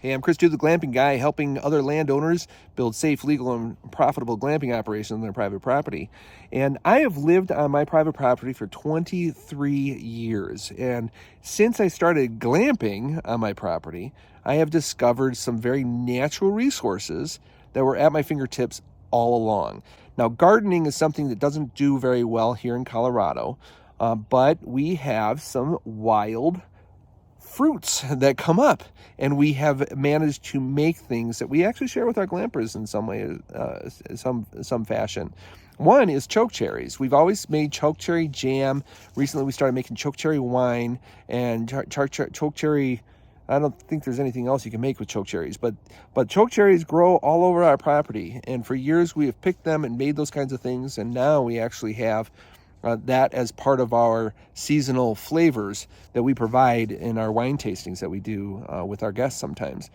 Hey, I'm Chris, the Glamping guy, helping other landowners build safe, legal, and profitable glamping operations on their private property. And I have lived on my private property for 23 years. And since I started glamping on my property, I have discovered some very natural resources that were at my fingertips all along. Now, gardening is something that doesn't do very well here in Colorado, but we have some wild fruits that come up, and we have managed to make things that we actually share with our glampers in some way, some fashion. One is choke cherries. We've always made choke cherry jam. Recently, we started making choke cherry wine and choke cherry. I don't think there's anything else you can make with choke cherries, but choke cherries grow all over our property, and for years we have picked them and made those kinds of things, and now we actually have that as part of our seasonal flavors that we provide in our wine tastings that we do with our guests sometimes.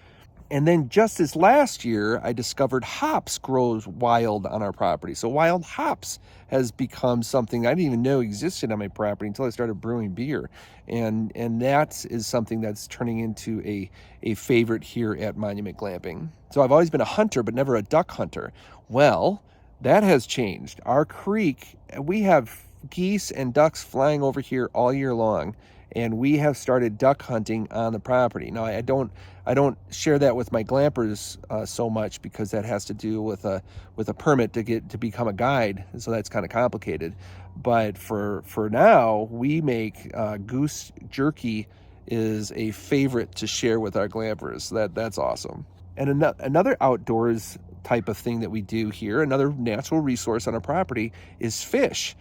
And then just this last year, I discovered hops grows wild on our property. So wild hops has become something I didn't even know existed on my property until I started brewing beer. And that is something that's turning into a favorite here at Monument Glamping. So I've always been a hunter, but never a duck hunter. Well, that has changed. Our creek, we have geese and ducks flying over here all year long, and we have started duck hunting on the property. Now, I don't share that with my glampers so much, because that has to do with a permit to become a guide, so that's kind of complicated. But for now, we make goose jerky is a favorite to share with our glampers. So that's awesome. And another outdoors type of thing that we do here, another natural resource on our property, is fish.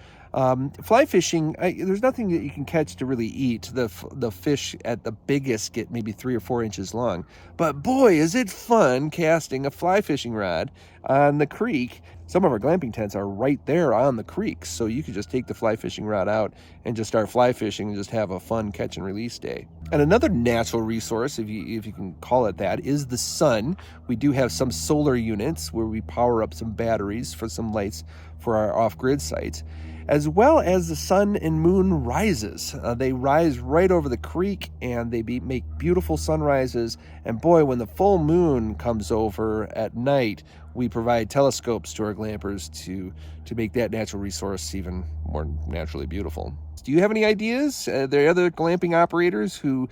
Fly fishing, there's nothing that you can catch to really eat. The fish at the biggest get maybe 3 or 4 inches long. But boy, is it fun casting a fly fishing rod on the creek. Some of our glamping tents are right there on the creek, so you could just take the fly fishing rod out and just start fly fishing and just have a fun catch and release day. And another natural resource, if you can call it that, is the sun. We do have some solar units where we power up some batteries for some lights for our off-grid sites, as well as the sun and moon rises. They rise right over the creek, and they make beautiful sunrises. And boy, when the full moon comes over at night, we provide telescopes to our glampers to make that natural resource even more naturally beautiful. Do you have any ideas? There are other glamping operators who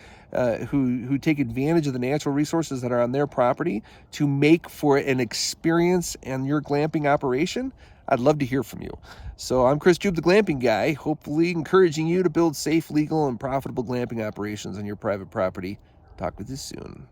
take advantage of the natural resources that are on their property to make for an experience in your glamping operation? I'd love to hear from you. So I'm Chris, the Glamping guy, hopefully encouraging you to build safe, legal, and profitable glamping operations on your private property. Talk with you soon.